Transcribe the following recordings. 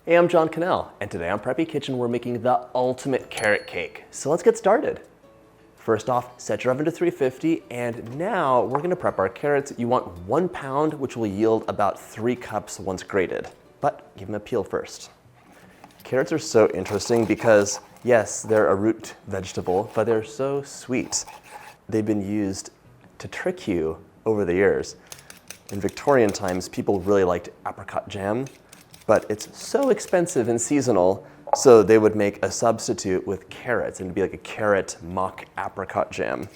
Hey, I'm John Cannell, and today on Preppy Kitchen we're making the ultimate carrot cake. So let's get started. First off, set your oven to 350, and now we're gonna prep our carrots. You want 1 pound, which will yield about 3 cups once grated. But give them a peel first. Carrots are so interesting because, yes, they're a root vegetable, but they're so sweet. They've been used to trick you over the years. In Victorian times, people really liked apricot jam, but it's so expensive and seasonal, so they would make a substitute with carrots, and it'd be like a carrot mock apricot jam.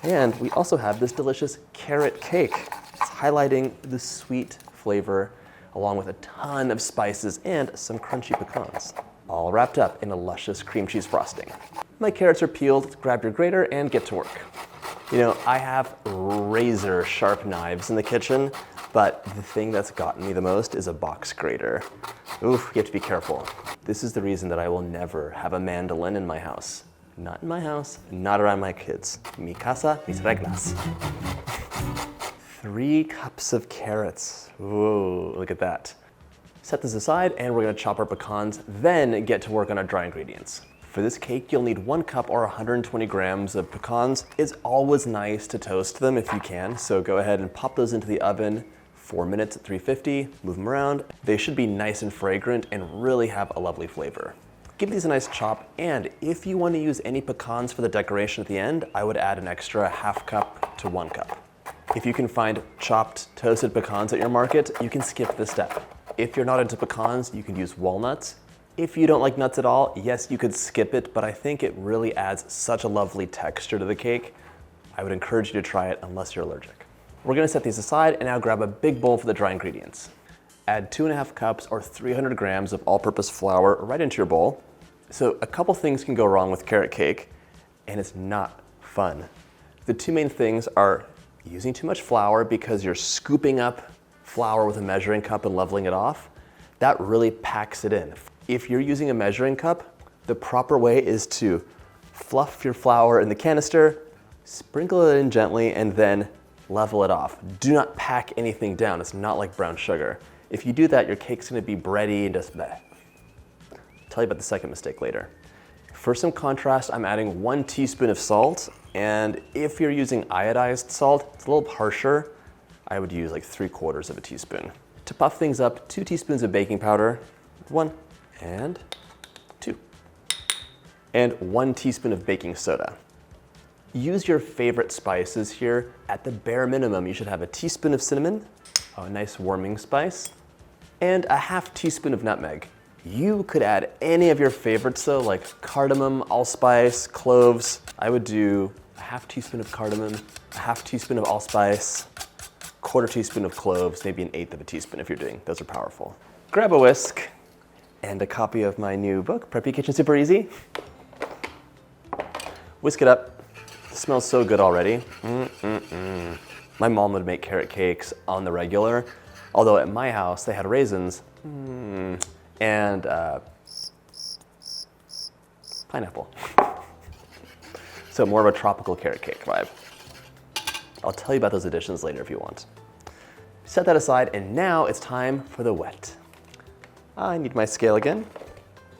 And we also have this delicious carrot cake. It's highlighting the sweet flavor along with a ton of spices and some crunchy pecans, all wrapped up in a luscious cream cheese frosting. My carrots are peeled. Grab your grater and get to work. You know, I have razor sharp knives in the kitchen, but the thing that's gotten me the most is a box grater. Oof, you have to be careful. This is the reason that I will never have a mandolin in my house. Not in my house, not around my kids. Mi casa, mis reglas. 3 cups of carrots. Whoa, look at that. Set this aside and we're gonna chop our pecans, then get to work on our dry ingredients. For this cake, you'll need 1 cup or 120 grams of pecans. It's always nice to toast them if you can, so go ahead and pop those into the oven. 4 minutes at 350, move them around. They should be nice and fragrant and really have a lovely flavor. Give these a nice chop, and if you want to use any pecans for the decoration at the end, I would add an extra ½ cup to 1 cup. If you can find chopped toasted pecans at your market, you can skip this step. If you're not into pecans, you can use walnuts. If you don't like nuts at all, yes, you could skip it, but I think it really adds such a lovely texture to the cake. I would encourage you to try it unless you're allergic. We're gonna set these aside and now grab a big bowl for the dry ingredients. Add 2½ cups or 300 grams of all-purpose flour right into your bowl. So a couple things can go wrong with carrot cake, and it's not fun. The 2 main things are using too much flour because you're scooping up flour with a measuring cup and leveling it off. That really packs it in. If you're using a measuring cup, the proper way is to fluff your flour in the canister, sprinkle it in gently, and then level it off. Do not pack anything down. It's not like brown sugar. If you do that, your cake's gonna be bready and just bleh. I'll tell you about the second mistake later. For some contrast, I'm adding 1 teaspoon of salt, and if you're using iodized salt, it's a little harsher. I would use like 3/4 of a teaspoon. To puff things up, 2 teaspoons of baking powder, 1 and 2, and 1 teaspoon of baking soda. Use your favorite spices here. At the bare minimum, you should have a teaspoon of cinnamon, a nice warming spice, and a ½ teaspoon of nutmeg. You could add any of your favorites though, like cardamom, allspice, cloves. I would do a ½ teaspoon of cardamom, a ½ teaspoon of allspice, 1/4 teaspoon of cloves, maybe an 1/8 of a teaspoon if you're doing, those are powerful. Grab a whisk and a copy of my new book, Preppy Kitchen Super Easy. Whisk it up. It smells so good already. My mom would make carrot cakes on the regular, although at my house they had raisins and pineapple. So more of a tropical carrot cake vibe. I'll tell you about those additions later if you want. Set that aside, and now it's time for the wet. I need my scale again.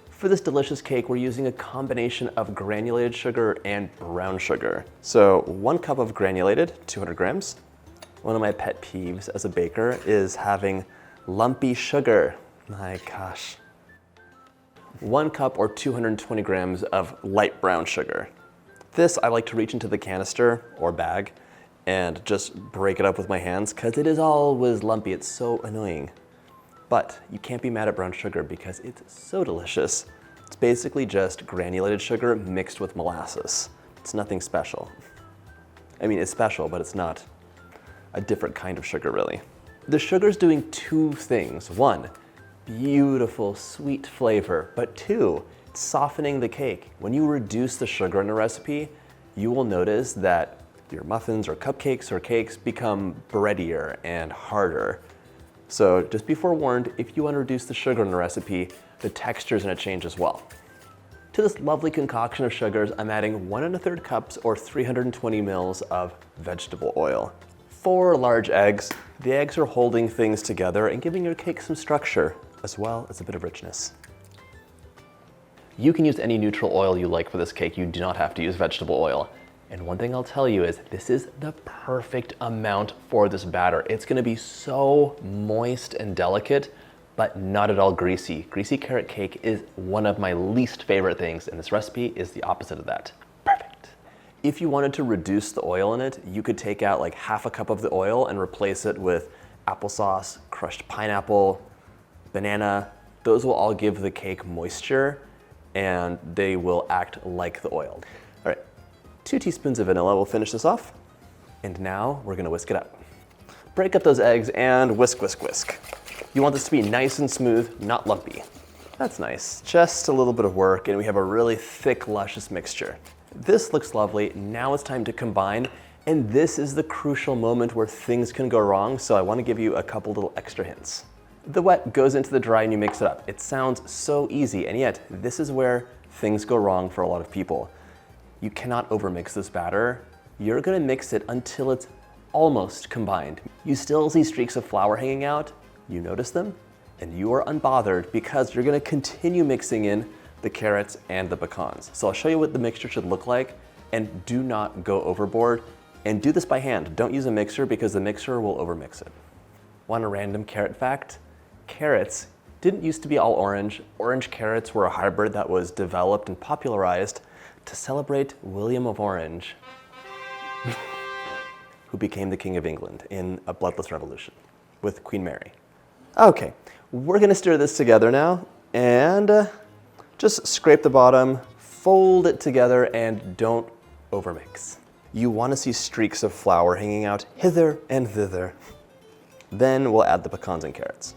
For this delicious cake, we're using a combination of granulated sugar and brown sugar. So 1 cup of granulated, 200 grams. One of my pet peeves as a baker is having lumpy sugar. My gosh. 1 cup or 220 grams of light brown sugar. This I like to reach into the canister or bag and just break it up with my hands because it is always lumpy. It's so annoying. But you can't be mad at brown sugar because it's so delicious. It's basically just granulated sugar mixed with molasses. It's nothing special. I mean, it's special, but it's not a different kind of sugar, really. The sugar's doing 2 things. 1, beautiful, sweet flavor, but 2, it's softening the cake. When you reduce the sugar in a recipe, you will notice that your muffins or cupcakes or cakes become breadier and harder. So just be forewarned, if you want to reduce the sugar in the recipe, the texture is going to change as well. To this lovely concoction of sugars, I'm adding 1 1/3 cups or 320 mils of vegetable oil. 4 large eggs. The eggs are holding things together and giving your cake some structure. as well as a bit of richness. You can use any neutral oil you like for this cake. You do not have to use vegetable oil. And one thing I'll tell you is this is the perfect amount for this batter. It's gonna be so moist and delicate, but not at all greasy. Greasy carrot cake is one of my least favorite things, and this recipe is the opposite of that. Perfect. If you wanted to reduce the oil in it, you could take out like half a cup of the oil and replace it with applesauce, crushed pineapple, banana. Those will all give the cake moisture and they will act like the oil. All right, 2 teaspoons of vanilla will finish this off. And now we're gonna whisk it up. Break up those eggs and whisk, whisk, whisk. You want this to be nice and smooth, not lumpy. That's nice, just a little bit of work and we have a really thick, luscious mixture. This looks lovely. Now it's time to combine, and this is the crucial moment where things can go wrong, so I wanna give you a couple little extra hints. The wet goes into the dry and you mix it up. It sounds so easy, and yet this is where things go wrong for a lot of people. You cannot overmix this batter. You're gonna mix it until it's almost combined. You still see streaks of flour hanging out, you notice them, and you are unbothered because you're gonna continue mixing in the carrots and the pecans. So I'll show you what the mixture should look like, and do not go overboard, and do this by hand. Don't use a mixer because the mixer will overmix it. Want a random carrot fact? Carrots didn't used to be all orange. Orange carrots were a hybrid that was developed and popularized to celebrate William of Orange, who became the King of England in a bloodless revolution with Queen Mary. Okay, we're gonna stir this together now and just scrape the bottom, fold it together, and don't overmix. You wanna see streaks of flour hanging out hither and thither. Then we'll add the pecans and carrots.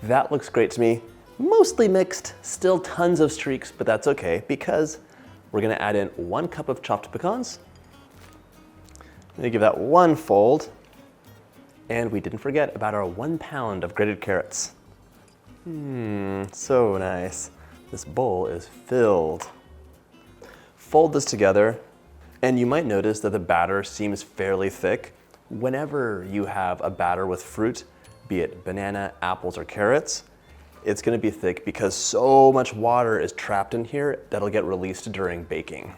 That looks great to me. Mostly mixed, still tons of streaks, but that's okay because we're gonna add in 1 cup of chopped pecans. I'm gonna give that 1 fold. And we didn't forget about our 1 pound of grated carrots. So nice. This bowl is filled. Fold this together, and you might notice that the batter seems fairly thick. Whenever you have a batter with fruit, be it banana, apples, or carrots, it's gonna be thick because so much water is trapped in here that'll get released during baking.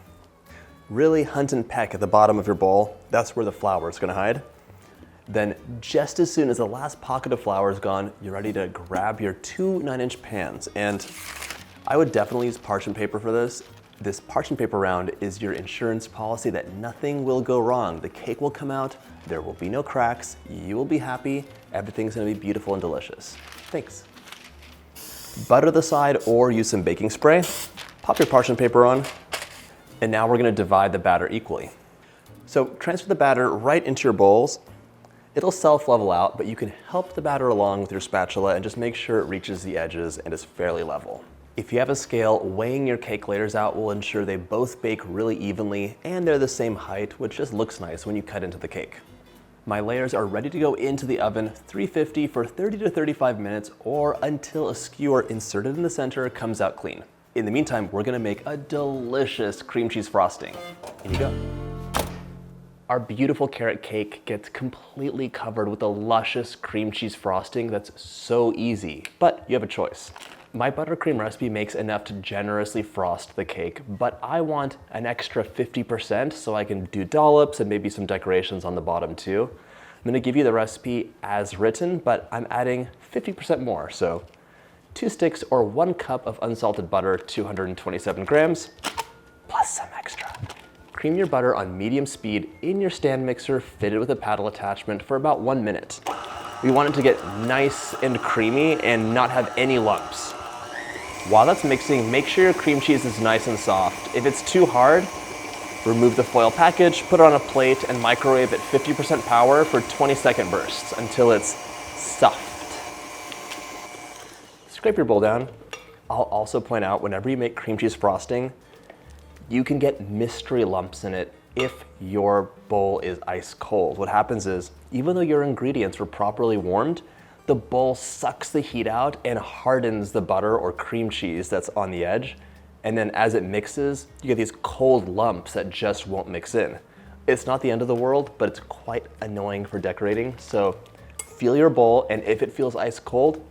Really hunt and peck at the bottom of your bowl. That's where the flour is gonna hide. Then just as soon as the last pocket of flour is gone, you're ready to grab your 2 9-inch pans. And I would definitely use parchment paper for this. This parchment paper round is your insurance policy that nothing will go wrong. The cake will come out, there will be no cracks, you will be happy, everything's gonna be beautiful and delicious. Thanks. Butter the side or use some baking spray. Pop your parchment paper on, and now we're gonna divide the batter equally. So transfer the batter right into your bowls. It'll self-level out, but you can help the batter along with your spatula and just make sure it reaches the edges and is fairly level. If you have a scale, weighing your cake layers out will ensure they both bake really evenly and they're the same height, which just looks nice when you cut into the cake. My layers are ready to go into the oven, 350 for 30 to 35 minutes or until a skewer inserted in the center comes out clean. In the meantime, we're gonna make a delicious cream cheese frosting. In you go. Our beautiful carrot cake gets completely covered with a luscious cream cheese frosting that's so easy, but you have a choice. My buttercream recipe makes enough to generously frost the cake, but I want an extra 50% so I can do dollops and maybe some decorations on the bottom too. I'm gonna give you the recipe as written, but I'm adding 50% more, so 2 sticks or 1 cup of unsalted butter, 227 grams, plus some extra. Cream your butter on medium speed in your stand mixer fitted with a paddle attachment for about 1 minute. We want it to get nice and creamy and not have any lumps. While that's mixing, make sure your cream cheese is nice and soft. If it's too hard, remove the foil package, put it on a plate, and microwave at 50% power for 20-second bursts until it's soft. Scrape your bowl down. I'll also point out, whenever you make cream cheese frosting, you can get mystery lumps in it if your bowl is ice cold. What happens is, even though your ingredients were properly warmed, the bowl sucks the heat out and hardens the butter or cream cheese that's on the edge. And then as it mixes, you get these cold lumps that just won't mix in. It's not the end of the world, but it's quite annoying for decorating. So feel your bowl, and if it feels ice cold,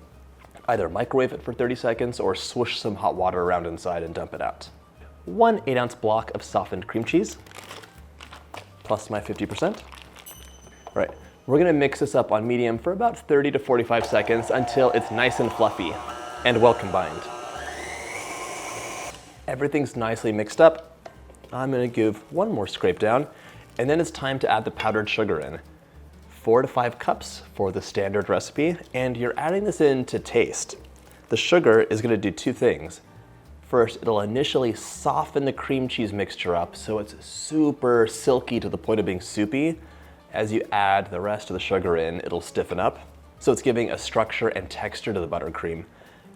Either microwave it for 30 seconds or swish some hot water around inside and dump it out. 1 8-ounce block of softened cream cheese, plus my 50%. All right, we're gonna mix this up on medium for about 30 to 45 seconds until it's nice and fluffy and well combined. Everything's nicely mixed up. I'm gonna give one more scrape down, and then it's time to add the powdered sugar in. 4 to 5 cups for the standard recipe, and you're adding this in to taste. The sugar is gonna do 2 things. First, it'll initially soften the cream cheese mixture up so it's super silky to the point of being soupy. As you add the rest of the sugar in, it'll stiffen up. So it's giving a structure and texture to the buttercream.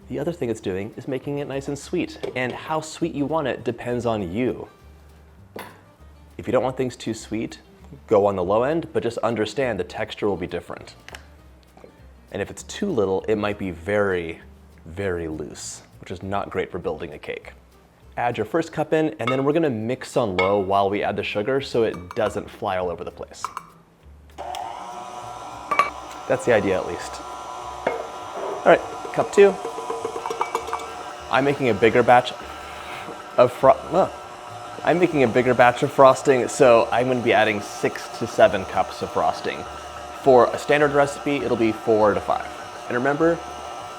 The other thing it's doing is making it nice and sweet, and how sweet you want it depends on you. If you don't want things too sweet, go on the low end, but just understand the texture will be different. And if it's too little, it might be very, very loose, which is not great for building a cake. Add your first cup in, and then we're gonna mix on low while we add the sugar so it doesn't fly all over the place. That's the idea, at least. All right, cup 2. I'm making a bigger batch of frosting, so I'm gonna be adding 6 to 7 cups of frosting. For a standard recipe, it'll be 4 to 5. And remember,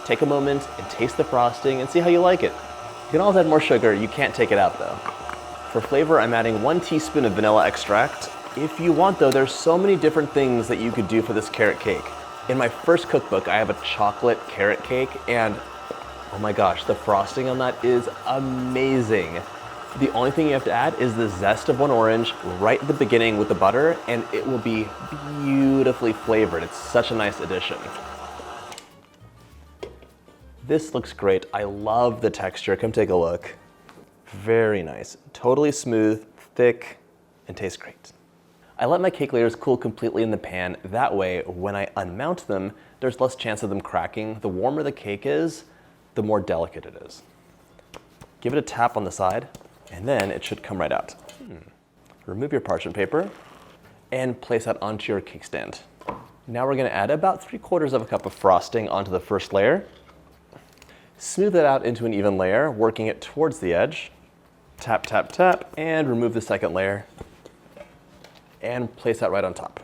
take a moment and taste the frosting and see how you like it. You can always add more sugar, you can't take it out though. For flavor, I'm adding 1 teaspoon of vanilla extract. If you want though, there's so many different things that you could do for this carrot cake. In my first cookbook, I have a chocolate carrot cake, and oh my gosh, the frosting on that is amazing. The only thing you have to add is the zest of 1 orange right at the beginning with the butter, and it will be beautifully flavored. It's such a nice addition. This looks great. I love the texture. Come take a look. Very nice. Totally smooth, thick, and tastes great. I let my cake layers cool completely in the pan. That way, when I unmount them, there's less chance of them cracking. The warmer the cake is, the more delicate it is. Give it a tap on the side, and then it should come right out. Remove your parchment paper and place that onto your cake stand. Now we're gonna add about 3/4 of a cup of frosting onto the first layer. Smooth it out into an even layer, working it towards the edge. Tap, tap, tap, and remove the second layer. And place that right on top.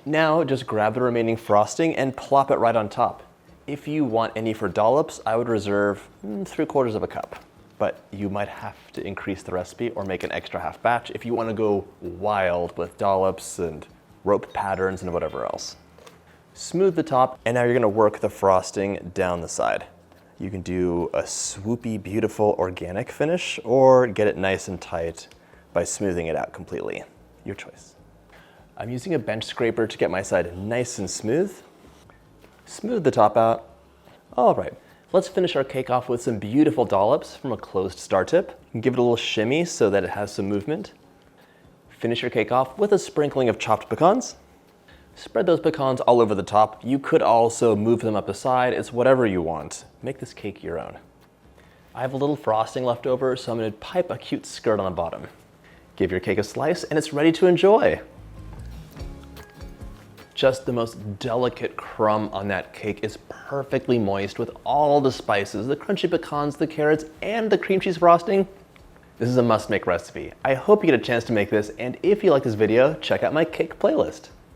Now just grab the remaining frosting and plop it right on top. If you want any for dollops, I would reserve 3/4 of a cup. But you might have to increase the recipe or make an extra half batch if you want to go wild with dollops and rope patterns and whatever else. Smooth the top, and now you're going to work the frosting down the side. You can do a swoopy, beautiful organic finish, or get it nice and tight by smoothing it out completely. Your choice. I'm using a bench scraper to get my side nice and smooth. Smooth the top out. All right. Let's finish our cake off with some beautiful dollops from a closed star tip. Give it a little shimmy so that it has some movement. Finish your cake off with a sprinkling of chopped pecans. Spread those pecans all over the top. You could also move them up the side. It's whatever you want. Make this cake your own. I have a little frosting left over, so I'm gonna pipe a cute skirt on the bottom. Give your cake a slice and it's ready to enjoy. Just the most delicate crumb on that cake is perfectly moist with all the spices, the crunchy pecans, the carrots, and the cream cheese frosting. This is a must-make recipe. I hope you get a chance to make this, and if you like this video, check out my cake playlist.